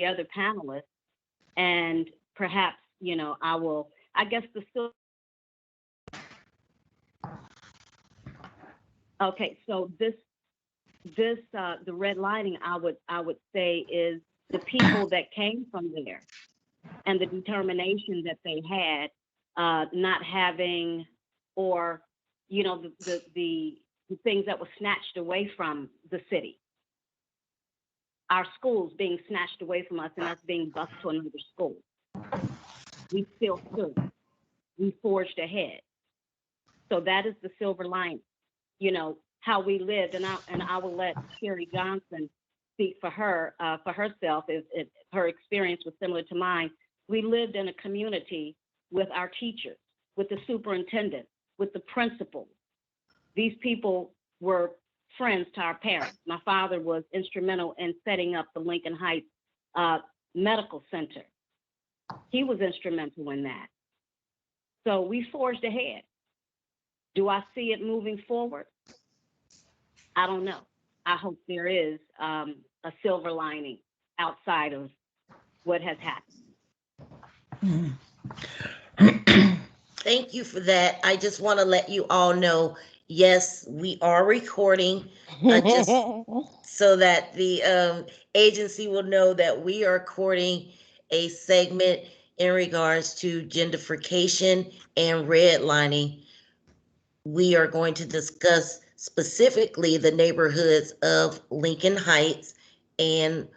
other panelists, and perhaps, I guess okay, so the redlining, I would say, is the people that came from there and the determination that they had, not having, or, the things that were snatched away from the city, our schools being snatched away from us and us being bused to another school. We still stood. We forged ahead. So that is the silver lining, how we lived. And I will let Sherry Johnson speak for herself. If her experience was similar to mine, we lived in a community with our teachers, with the superintendent, with the principal. These people were friends to our parents. My father was instrumental in setting up the Lincoln Heights Medical Center. He was instrumental in that. So we forged ahead. Do I see it moving forward? I don't know. I hope there is a silver lining outside of what has happened. Thank you for that. I just want to let you all know, yes, we are recording, just so that the agency will know that we are recording a segment in regards to gentrification and redlining. We are going to discuss specifically the neighborhoods of Lincoln Heights and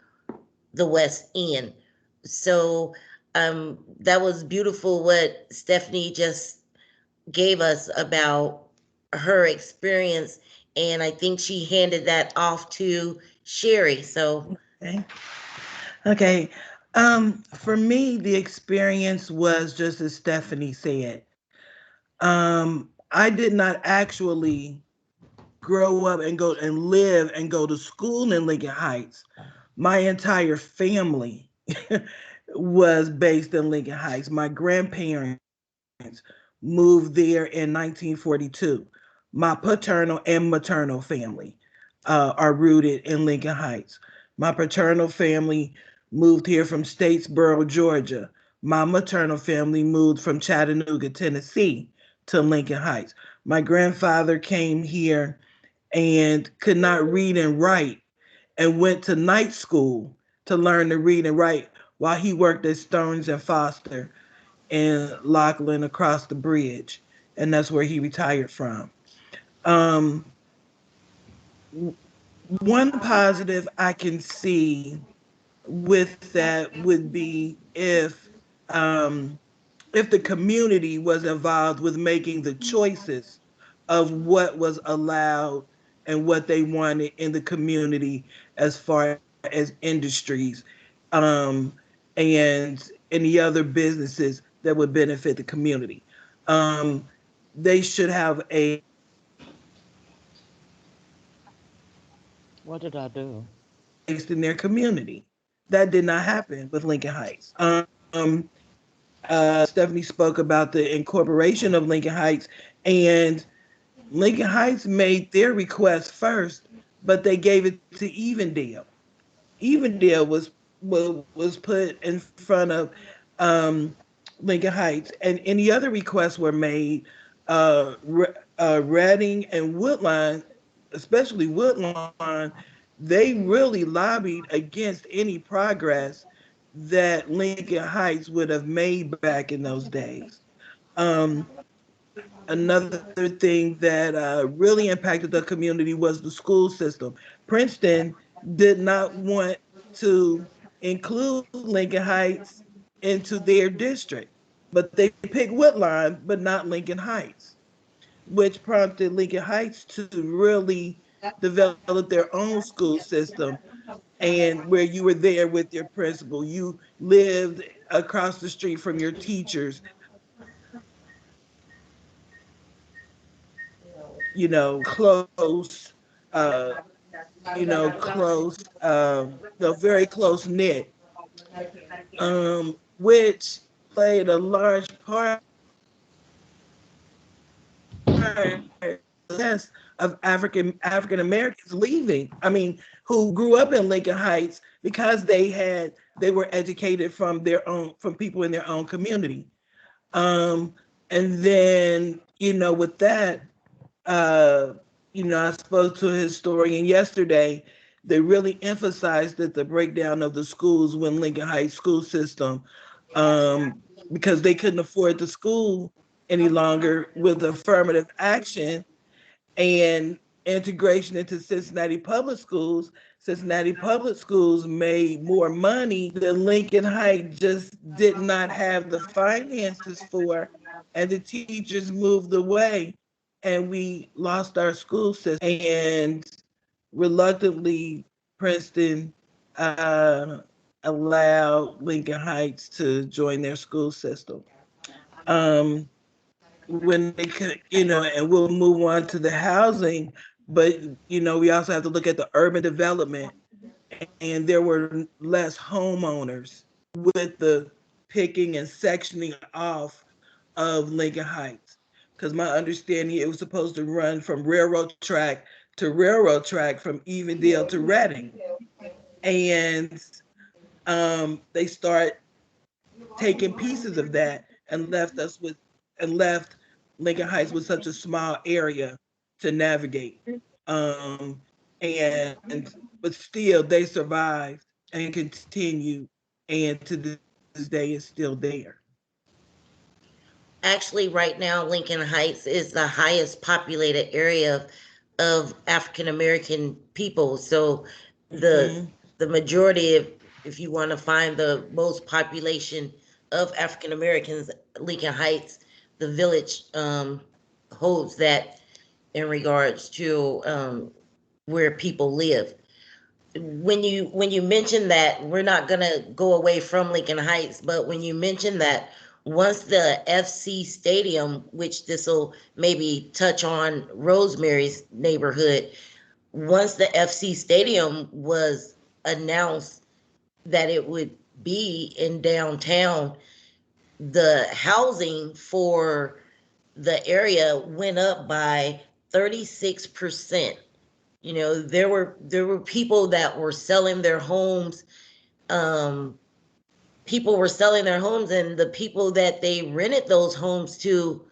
the West End. So that was beautiful what Stephanie just gave us about her experience, and I think she handed that off to Sherry. So Okay. Okay. For me, the experience was just as Stephanie said. I did not actually grow up and go and live and go to school in Lincoln Heights. My entire family was based in Lincoln Heights. My grandparents moved there in 1942. My paternal and maternal family are rooted in Lincoln Heights. My paternal family moved here from Statesboro, Georgia. My maternal family moved from Chattanooga, Tennessee to Lincoln Heights. My grandfather came here and could not read and write and went to night school to learn to read and write while he worked at Stearns and Foster in Lachlan across the bridge. And that's where he retired from. Um, One positive I can see with that would be if the community was involved with making the choices of what was allowed and what they wanted in the community as far as industries, um, and any other businesses that would benefit the community. Um, they should have a What did I do? based in their community. That did not happen with Lincoln Heights. Stephanie spoke about the incorporation of Lincoln Heights, and Lincoln Heights made their request first, but they gave it to Evendale. Evendale was put in front of um, Lincoln Heights, and any other requests were made. Reading and Woodline, especially Woodline, they really lobbied against any progress that Lincoln Heights would have made back in those days. Um, Another thing that really impacted the community was the school system. Princeton did not want to include Lincoln Heights into their district, but they picked Woodline, but not Lincoln Heights, which prompted Lincoln Heights to really develop their own school system, and where you were there with your principal. You lived across the street from your teachers, close, uh, very close knit, which played a large part of African Americans leaving. I mean, who grew up in Lincoln Heights because they had they were educated from their own, from people in their own community. Um, and then, with that, uh, I spoke to a historian yesterday. They really emphasized that the breakdown of the schools when Lincoln Heights school system, um, because they couldn't afford the school any longer with affirmative action and integration into Cincinnati Public Schools. Cincinnati Public Schools made more money than Lincoln Heights just did not have the finances for, and the teachers moved away, and we lost our school system. And reluctantly, Princeton allowed Lincoln Heights to join their school system. Um, when they could, and we'll move on to the housing, but we also have to look at the urban development, and there were less homeowners with the picking and sectioning off of Lincoln Heights. Because my understanding, it was supposed to run from railroad track to railroad track from Evendale to Reading, and they start taking pieces of that and left Lincoln Heights with such a small area to navigate. Um, and but still they survived and continued, and to this day is still there. Actually, right now, Lincoln Heights is the highest populated area of African American people. So the Mm-hmm. the majority of, if you want to find the most population of African Americans, Lincoln Heights, the village holds that in regards to where people live. When you mention that, we're not gonna go away from Lincoln Heights, but when you mention that once the FC Stadium, which this will maybe touch on Rosemary's neighborhood, once the FC Stadium was announced that it would be in downtown, the housing for the area went up by 36%. There were people that were selling their homes. um People were selling their homes, and the people that they rented those homes to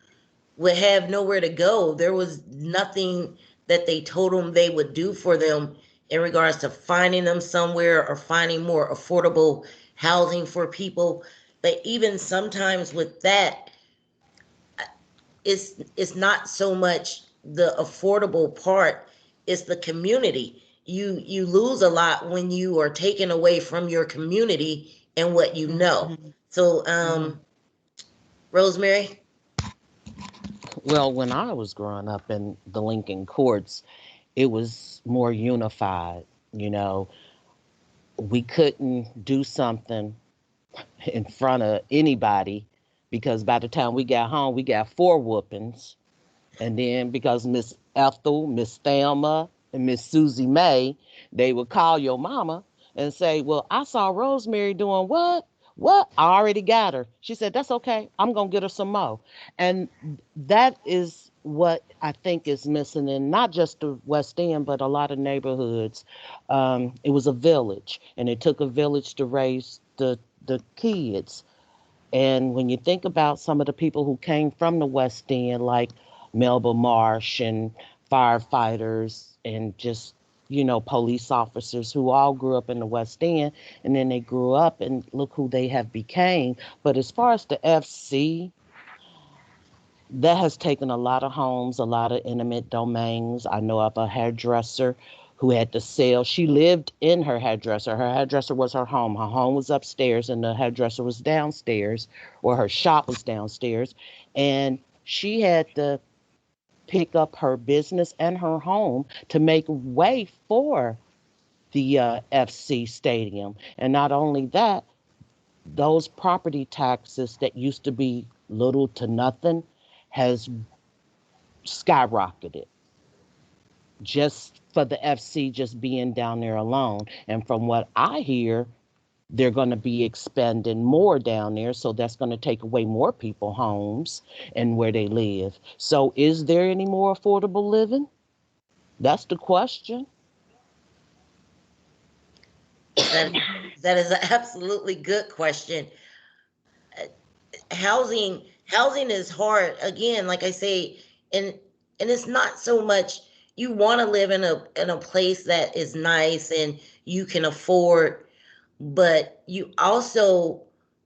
would have nowhere to go. There was nothing that they told them they would do for them in regards to finding them somewhere or finding more affordable housing for people. But even sometimes with that, it's not so much the affordable part, it's the community. You lose a lot when you are taken away from your community and what you know. Mm-hmm. So Mm-hmm. Rosemary. Well, when I was growing up in the Lincoln courts, it was more unified. You know, we couldn't do something in front of anybody because by the time we got home, we got four whoopings. And then because Miss Ethel, Miss Thelma, and Miss Susie May, they would call your mama and say, "Well, I saw Rosemary doing what? What? I already got her." She said, "That's okay. I'm going to get her some more." And that is what I think is missing in not just the West End, but a lot of neighborhoods. It was a village, and it took a village to raise the kids. And when you think about some of the people who came from the West End, like Melba Marsh and firefighters and just, police officers who all grew up in the West End, and then they grew up and look who they have became. But as far as the FC, that has taken a lot of homes, a lot of intimate domains. I know of a hairdresser who had to sell. She lived in her hairdresser. Her hairdresser was her home. Her home was upstairs and the hairdresser was downstairs, or her shop was downstairs. And she had to pick up her business and her home to make way for the FC Stadium. And not only that, those property taxes that used to be little to nothing has skyrocketed just for the FC just being down there alone. And from what I hear, they're going to be expanding more down there. So that's going to take away more people homes and where they live. So is there any more affordable living? That's the question. That that is an absolutely good question. Uh, housing is hard. Again, like I say, and it's not so much you want to live in a place that is nice and you can afford, but you also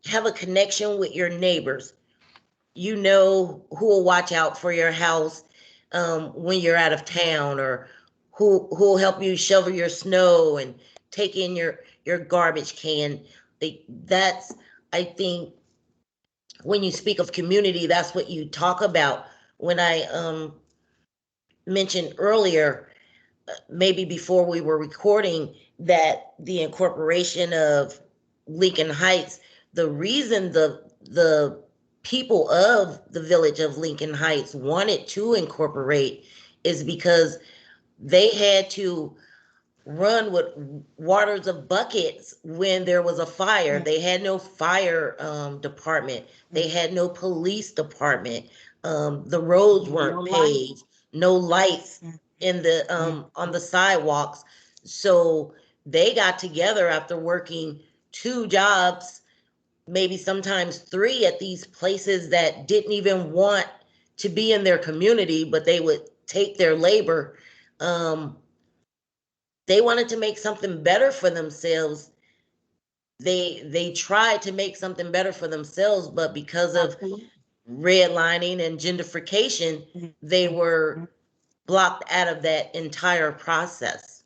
have a connection with your neighbors. You know who will watch out for your house when you're out of town, or who will help you shovel your snow and take in your garbage can. That's, I think, when you speak of community, that's what you talk about. When I mentioned earlier, maybe before we were recording, that the incorporation of Lincoln Heights, the reason the people of the village of Lincoln Heights wanted to incorporate is because they had to run with waters of buckets when there was a fire. They had no fire department. They had no police department. The roads weren't paved. No lights in the on the sidewalks. So they got together after working two jobs, maybe sometimes three, at these places that didn't even want to be in their community, but they would take their labor. Um, they wanted to make something better for themselves. They tried to make something better for themselves, but because of redlining and gentrification, they were blocked out of that entire process.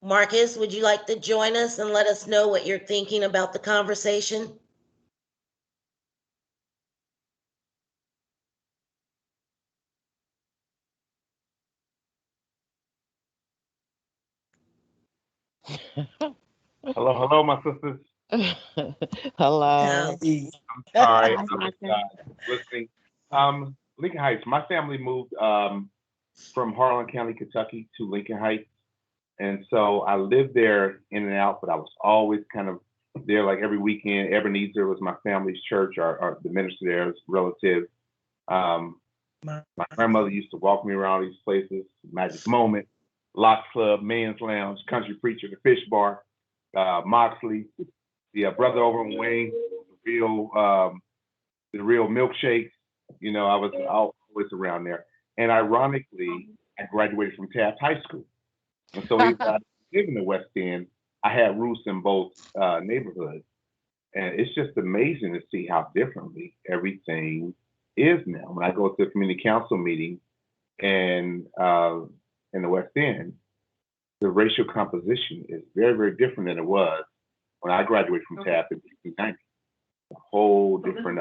Marcus, would you like to join us and let us know what you're thinking about the conversation? Hello, hello, my sisters. Hello. Howdy. Sorry, Hi, I was Martha. listening. Lincoln Heights. My family moved from Harlan County, Kentucky, to Lincoln Heights, and so I lived there in and out. But I was always kind of there, like every weekend. Ebenezer was my family's church. Our the minister there is relative. Um, My- my grandmother used to walk me around these places: Magic Moment, Lock Club, Men's Lounge, Country Preacher, the Fish Bar, Moxley, the brother over in Wayne, real the real milkshakes. You know, I was always around there. And ironically, I graduated from Taft High School. And so even though I live in the West End, I had roots in both neighborhoods. And it's just amazing to see how differently everything is now. When I go to a community council meeting and in the West End, the racial composition is very, very different than it was when I graduated from Taft in 1990. A whole different.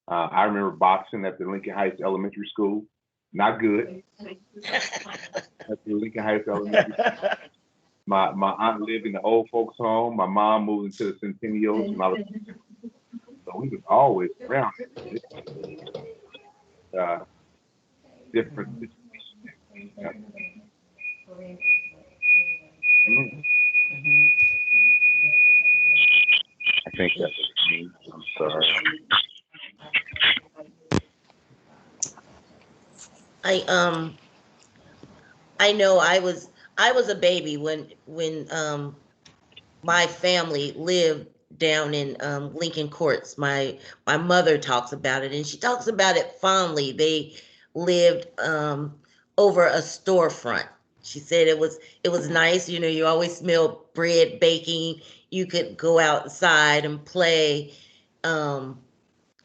I remember boxing at the Lincoln Heights Elementary School. Not good. At the Lincoln Heights Elementary. My aunt lived in the old folks home. My mom moved into the Centennials when I was, so we was always around. Uh, different situations. I think that's what it means. I'm sorry. I I know I was a baby when my family lived down in Lincoln Courts. My mother talks about it, and she talks about it fondly. They lived over a storefront. She said it was nice. You know, you always smell bread baking. You could go outside and play. Um,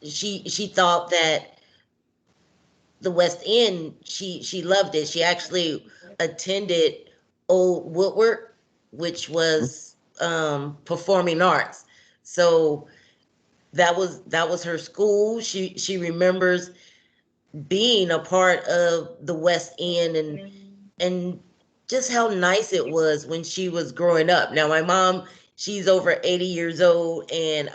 she thought that the West End, she loved it. She actually attended Old Woodward, which was performing arts. So that was her school. She remembers being a part of the West End, and just how nice it was when she was growing up. Now my mom, she's over 80 years old, and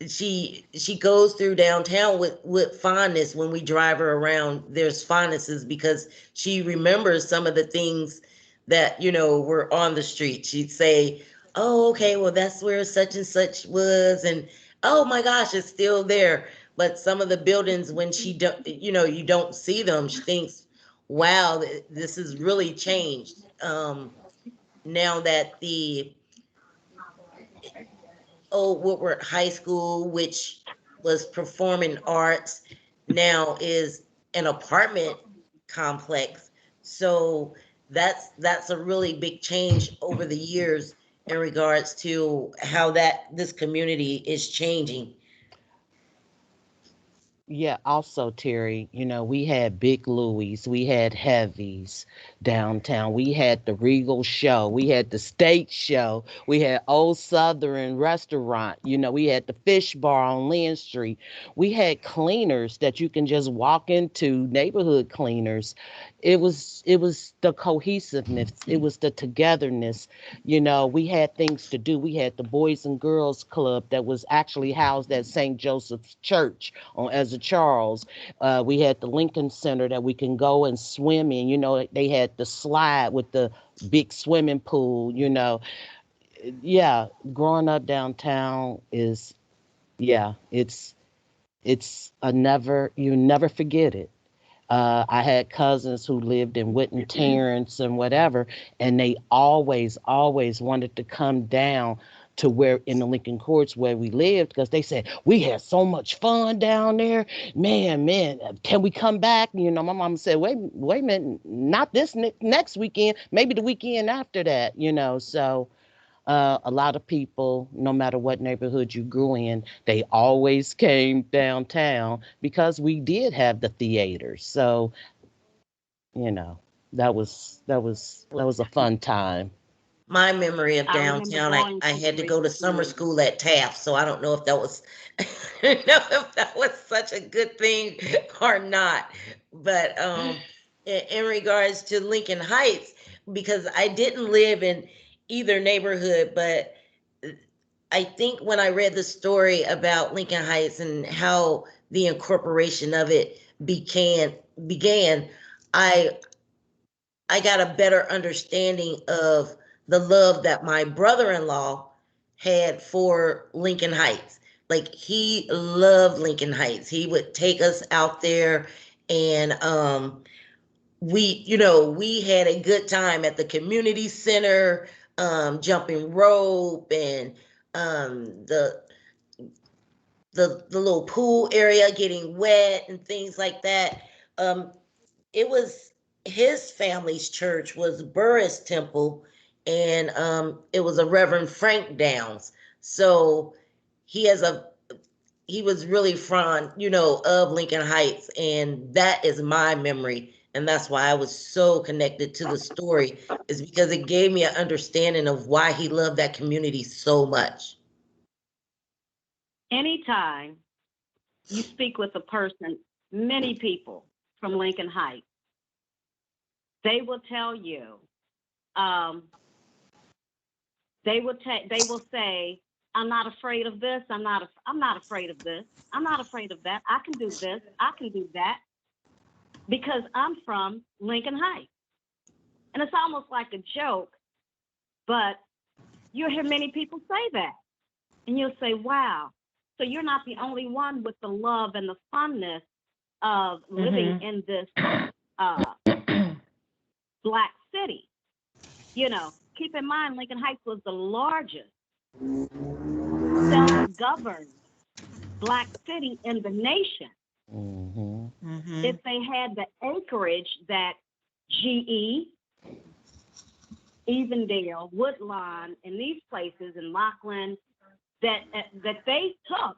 she goes through downtown with fondness. When we drive her around, there's fondnesses because she remembers some of the things that were on the street. She'd say, oh, okay, well, that's where such and such was, and oh my gosh, it's still there. But some of the buildings, when she don't, you don't see them, she thinks, wow, this has really changed. now that the old Woodward High School, which was performing arts, now is an apartment complex. So that's a really big change over the years in regards to how this community is changing. Yeah, also Terry, we had Big Louie's, we had Heavy's downtown, we had the Regal Show, we had the State Show, we had Old Southern Restaurant, we had the Fish Bar on Lynn Street. We had cleaners that you can just walk into, neighborhood cleaners. It was the cohesiveness, it was the togetherness. We had things to do. We had the Boys and Girls Club that was actually housed at St. Joseph's Church on Ezra Charles. We had the Lincoln Center that we can go and swim in. They had the slide with the big swimming pool. Yeah, growing up downtown is, yeah, it's a never, you never forget it. I had cousins who lived in Whitten Terrence and whatever, and they always wanted to come down to where in the Lincoln Courts where we lived because they said we had so much fun down there. Man, can we come back? My mom said, wait a minute, not this next weekend, maybe the weekend after that. So a lot of people, no matter what neighborhood you grew in, they always came downtown because we did have the theaters. So, you know, that was a fun time. My memory of I remember downtown, I, going I to the had to go Regal to summer Theater. school at Taft, so I don't know if that was if that was such a good thing or not. But in regards to Lincoln Heights, because I didn't live in either neighborhood, but I think when I read the story about Lincoln Heights and how the incorporation of it began, I I got a better understanding of the love that my brother-in-law had for Lincoln Heights. Like he loved Lincoln Heights. He would take us out there and we had a good time at the community center, jumping rope and the the little pool area getting wet and things like that. Um, it was his family's church was Burris Temple, and it was a Reverend Frank Downs. So he has a he was really fond, of Lincoln Heights, and that is my memory, and that's why I was so connected to the story, is because it gave me an understanding of why he loved that community so much. Anytime you speak with a person, many people from Lincoln Heights, they will tell you, um, they will say, I'm not afraid of this. I'm not afraid of this. I'm not afraid of that. I can do this. I can do that because I'm from Lincoln Heights. And it's almost like a joke, but you'll hear many people say that. And you'll say, wow, so you're not the only one with the love and the funness of living in this uh, Black city. Keep in mind, Lincoln Heights was the largest self-governed Black city in the nation. Hmm. If they had the acreage that GE, Evendale, Woodlawn, and these places in Lockland that they took,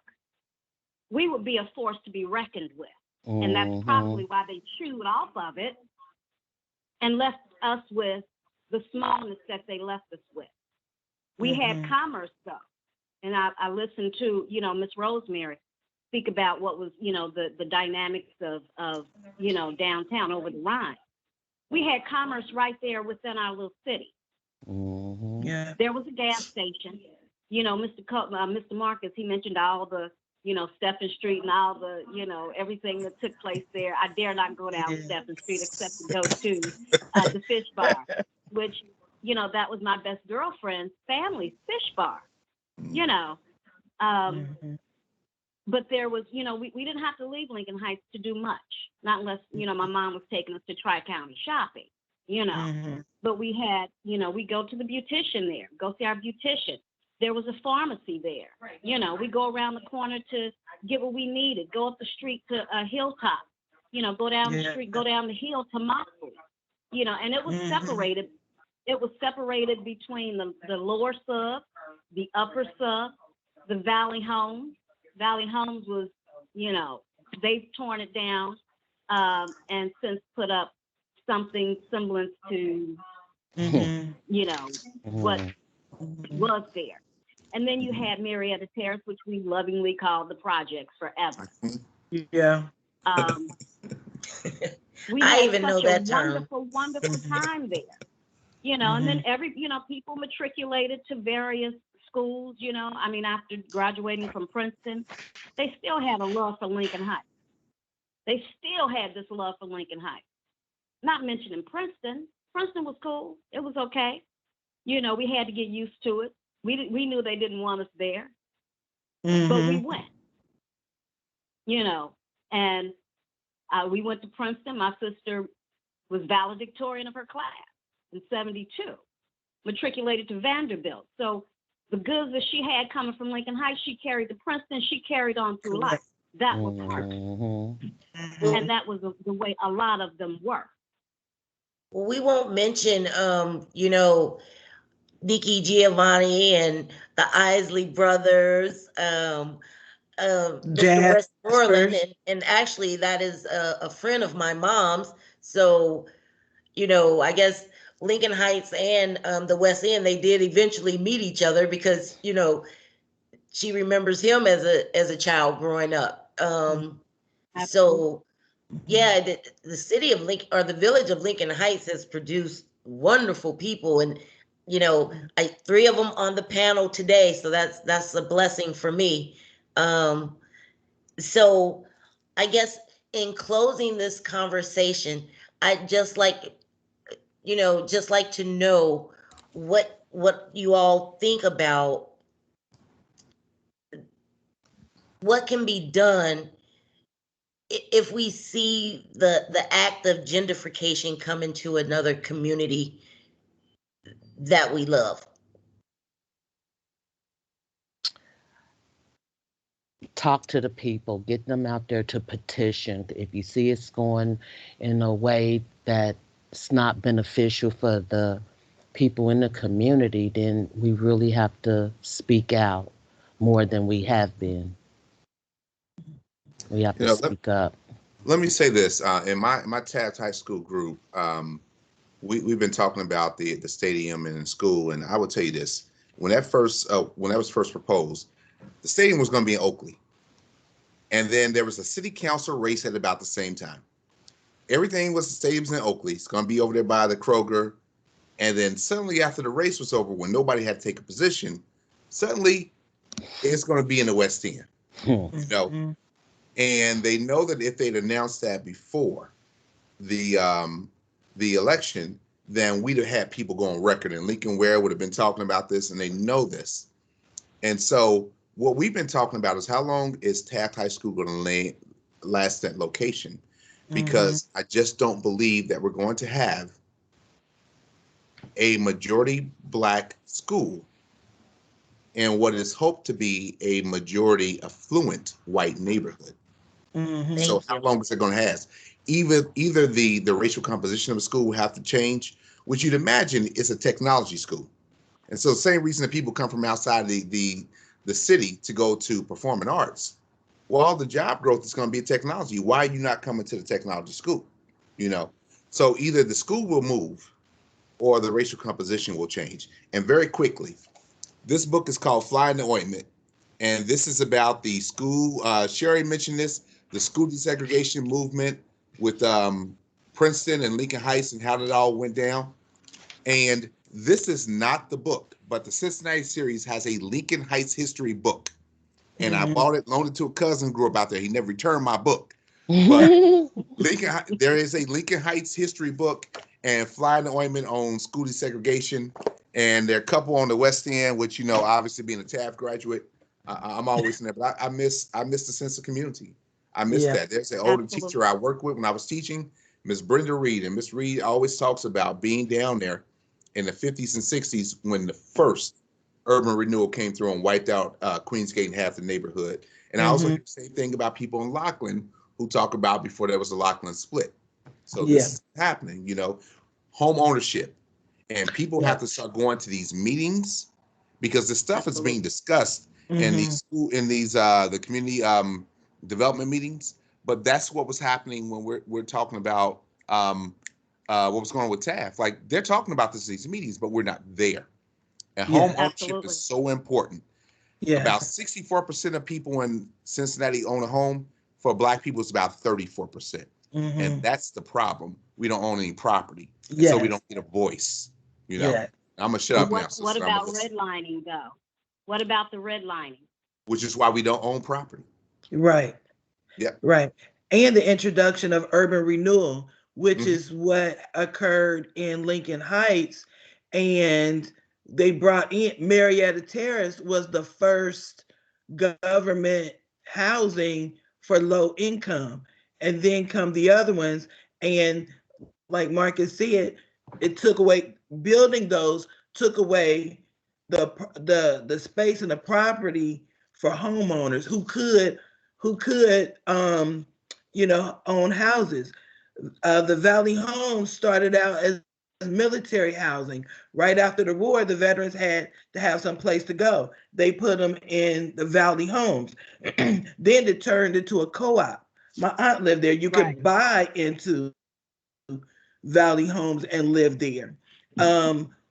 we would be a force to be reckoned with. And that's Hmm. probably why they chewed off of it and left us with the smallness that they left us with. We had commerce though. And I listened to, Miss Rosemary speak about what was, the dynamics of downtown over the Rhine. We had commerce right there within our little city. Hmm. Yeah. There was a gas station. Mr. Marcus, he mentioned all the, Stephen Street and all the, everything that took place there. I dare not go down Yeah. Stephen Street except to go to the fish bar, which, that was my best girlfriend's family's fish bar, you know. Um, Mhm. but there was, we didn't have to leave Lincoln Heights to do much, not unless, my mom was taking us to Tri-County shopping. you know. Mm-hmm. But we had, we go to the beautician there, go see our beautician. There was a pharmacy there. We go around the corner to get what we needed, go up the street to Hilltop, go down the street, go down the hill to Moxley, and it was separated. It was separated between the lower sub, the upper sub, the Valley Homes. Valley Homes was, they've torn it down and since put up something semblance to, what was there. And then you had Marietta Terrace, which we lovingly called the projects forever. Yeah. We I had even know such a that term. wonderful, wonderful time there. And then people matriculated to various schools, after graduating from Princeton, they still had a love for Lincoln Heights. They still had this love for Lincoln Heights. Not mentioning Princeton. Princeton was cool. It was okay. We had to get used to it. We knew they didn't want us there, but we went, and we went to Princeton. My sister was valedictorian of her class in 72, matriculated to Vanderbilt. So the goods that she had coming from Lincoln Heights, she carried to Princeton. She carried on through life. That was her. And that was the way a lot of them were. Well, we won't mention, Nikki Giovanni and the Isley brothers, Mr. Westmoreland, and actually that is a friend of my mom's. So, I guess Lincoln Heights and the West End, they did eventually meet each other because, she remembers him as a child growing up. So yeah, the city of Lincoln, or the village of Lincoln Heights, has produced wonderful people, and three of them on the panel today, so that's a blessing for me. So I guess in closing this conversation, I'd just like to know what you all think about what can be done if we see the act of gentrification come into another community that we love. Talk to the people, get them out there to petition. If you see it's going in a way that's not beneficial for the people in the community, then we really have to speak out more than we have been. We have to speak up. Let me say this. In my Taft High School group, we've been talking about the stadium and in school, and I will tell you this: when that was first proposed, the stadium was going to be in Oakley, and then there was a city council race at about the same time. Everything was the stadium's in Oakley. It's going to be over there by the Kroger, and then suddenly after the race was over, when nobody had to take a position, suddenly it's going to be in the West End. And they know that if they'd announced that before the election, then we'd have had people go on record, and Lincoln Ware would have been talking about this, and they know this. And so what we've been talking about is how long is Taft High School going to last that location? Because I just don't believe that we're going to have a majority Black school in what is hoped to be a majority affluent white neighborhood. So how long is it going to last? Either the racial composition of the school will have to change, which you'd imagine is a technology school. And so the same reason that people come from outside the city to go to performing arts. Well, all the job growth is going to be in technology. Why are you not coming to the technology school? So either the school will move or the racial composition will change. And very quickly, this book is called Fly in the Ointment. And this is about the school. Sherry mentioned this, the school desegregation movement with Princeton and Lincoln Heights and how that all went down. And this is not the book, but the Cincinnati series has a Lincoln Heights history book. And I bought it, loaned it to a cousin, grew up out there. He never returned my book. But there is a Lincoln Heights history book and Fly in the Ointment on school desegregation. And there are a couple on the West End, which, obviously being a Taft graduate, I'm always in there. But I miss the sense of community. I miss that. There's an older teacher I worked with when I was teaching. Miss Brenda Reed, and Miss Reed always talks about being down there in the 50s and 60s when the first urban renewal came through and wiped out Queensgate and half the neighborhood. And I also hear the same thing about people in Lockland who talk about before there was a Lockland split. So this is happening, home ownership. And people have to start going to these meetings because the stuff is being discussed in these the community development meetings. But that's what was happening when we're talking about what was going on with TAF. Like they're talking about these meetings, but we're not there. And home ownership is so important. Yeah. About 64% of people in Cincinnati own a home. For Black people, it's about 34%. And that's the problem. We don't own any property. So we don't get a voice. I'm going to shut up now. What about redlining, though? What about the redlining? Which is why we don't own property. Right. Yeah. Right. And the introduction of urban renewal, which is what occurred in Lincoln Heights. And they brought in Marietta Terrace was the first government housing for low income. And then come the other ones. And like Marcus said, it took away, building those took away the space and the property for homeowners who could own houses. The Valley Homes started out as military housing. Right after the war, the veterans had to have some place to go. They put them in the Valley Homes. Then it turned into a co-op. My aunt lived there. You could buy into Valley Homes and live there.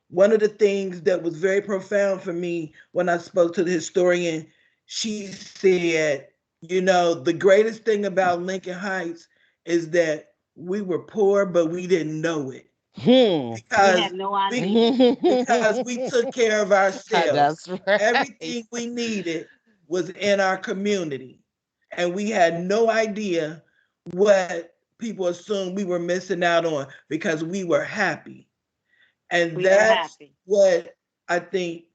One of the things that was very profound for me when I spoke to the historian, she said, the greatest thing about Lincoln Heights is that we were poor, but we didn't know it. Because we had no idea. Because we took care of ourselves. That's right. Everything we needed was in our community. And we had no idea what people assumed we were missing out on because we were happy. And that's what I think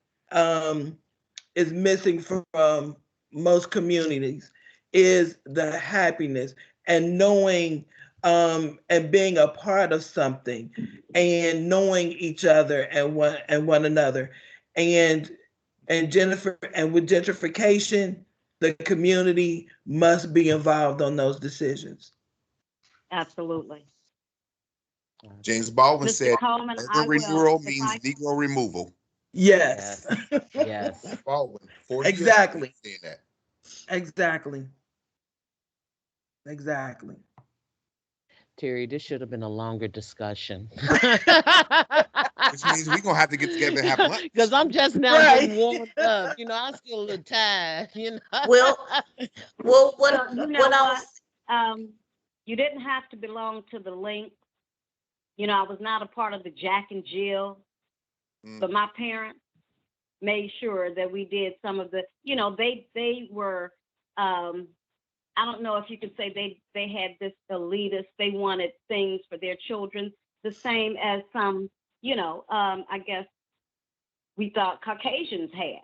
is missing from most communities is the happiness and knowing and being a part of something and knowing each other and one another. And Jennifer, and with gentrification, the community must be involved on those decisions. Absolutely. James Baldwin Mr. said, Coleman, urban renewal means Negro removal. Yes. Yes. Baldwin, 40 Exactly. years saying that. Exactly. Terry, this should have been a longer discussion. Which means we're going to have to get together and have lunch. Because I'm just now getting warmed up. I'm still a little tired, Well, what else? You didn't have to belong to the link. I was not a part of the Jack and Jill, but my parents made sure that we did some of the, they were, I don't know if you could say they had this elitist, they wanted things for their children, the same as some, I guess we thought Caucasians had,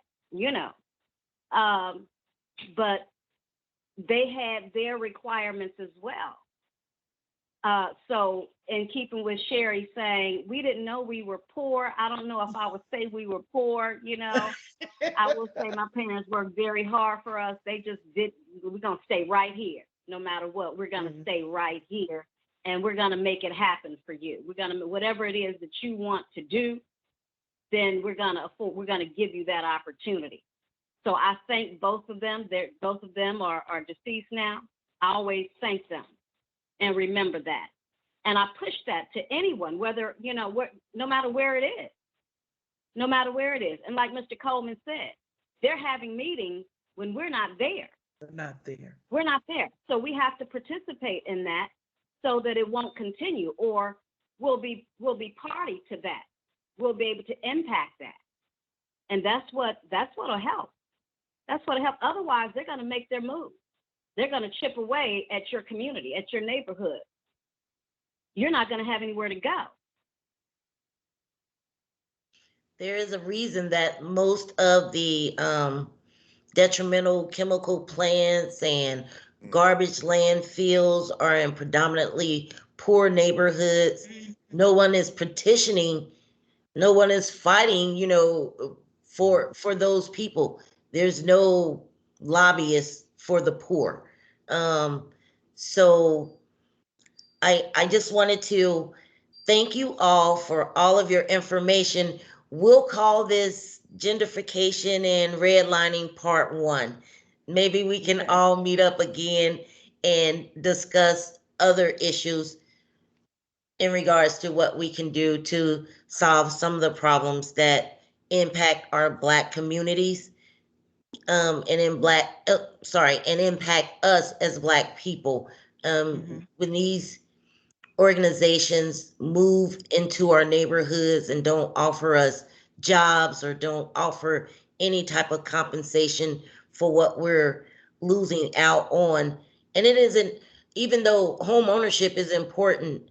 but they had their requirements as well. So in keeping with Sherry saying, we didn't know we were poor. I don't know if I would say we were poor, I will say my parents worked very hard for us. They just we're going to stay right here. No matter what, we're going to stay right here and we're going to make it happen for you. We're going to, whatever it is that you want to do, then we're going to give you that opportunity. So I thank both of them. Both of them are deceased now. I always thank them and remember that. And I push that to anyone, whether, no matter where it is. No matter where it is. And like Mr. Coleman said, they're having meetings when we're not there. We're not there. So we have to participate in that so that it won't continue, or we'll be party to that. We'll be able to impact that. And that's what'll help. That's what'll help. Otherwise, they're going to make their move. They're going to chip away at your community, at your neighborhood. You're not going to have anywhere to go. There is a reason that most of the detrimental chemical plants and garbage landfills are in predominantly poor neighborhoods. No one is petitioning, no one is fighting, for those people. There's no lobbyists for the poor. So I just wanted to thank you all for all of your information. We'll call this gentrification and redlining part 1. Maybe we can Okay. all meet up again and discuss other issues in regards to what we can do to solve some of the problems that impact our Black communities, and impact us as Black people. When these organizations move into our neighborhoods and don't offer us jobs or don't offer any type of compensation for what we're losing out on. And it isn't, even though home ownership is important,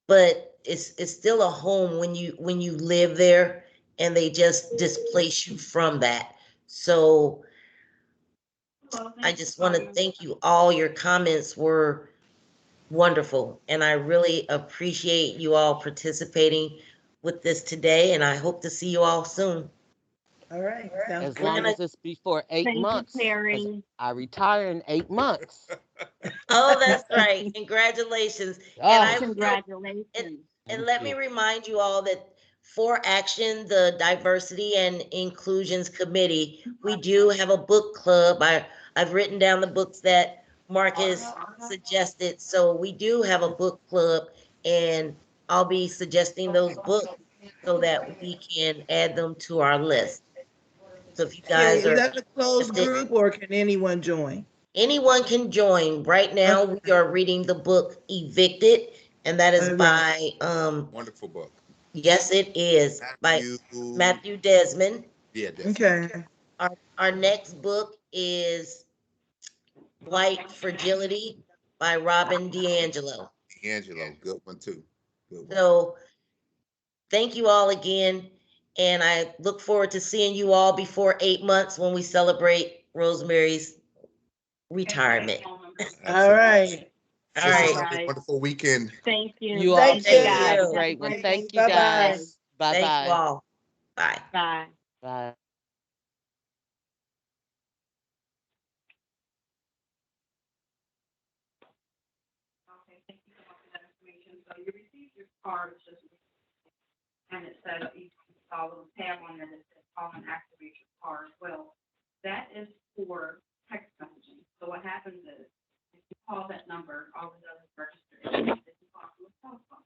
but it's still a home when you live there and they just displace you from that. So I just want to thank you all. Your comments were wonderful, and I really appreciate you all participating with this today, and I hope to see you all soon. All right, sounds As We're long gonna, good. as it's before 8 Thank you, months, because Terry. I retire in 8 months. oh, that's right. Congratulations. And I Oh, will, and, Congratulations. and thank let me you. remind you all that for Action, the Diversity and Inclusions Committee, we do have a book club. I've written down the books that Marcus suggested. So we do have a book club, and I'll be suggesting those books so that we can add them to our list. So if you Terry, guys is are that a closed interested, group or can anyone join? anyone can join. Right now, Okay. we are reading the book Evicted, and that is All right. by, Wonderful book. yes, it is, by Matthew, Matthew Desmond. yeah, Desmond. Okay. Our next book is White Fragility by Robin DiAngelo. Angelo, good one too. Good one. So thank you all again, and I look forward to seeing you all before 8 months when we celebrate Rosemary's retirement. All Absolutely. right. All Sisters, right. All have a right. wonderful weekend. Thank You you. all Thank Thank you, too. Thank you. Have guys. a you. Have a great one. great Thank day. you, Bye bye. Bye. guys. Bye Thank you bye. all. Bye. Bye. Bye. Okay, thank you so much for that information. So you received your cards just, and it said you saw a little tab on it that says call and activate your card. Well, that is for text messaging. So what happens is, if you call that number, all it does is register it. If you call from a cell phone,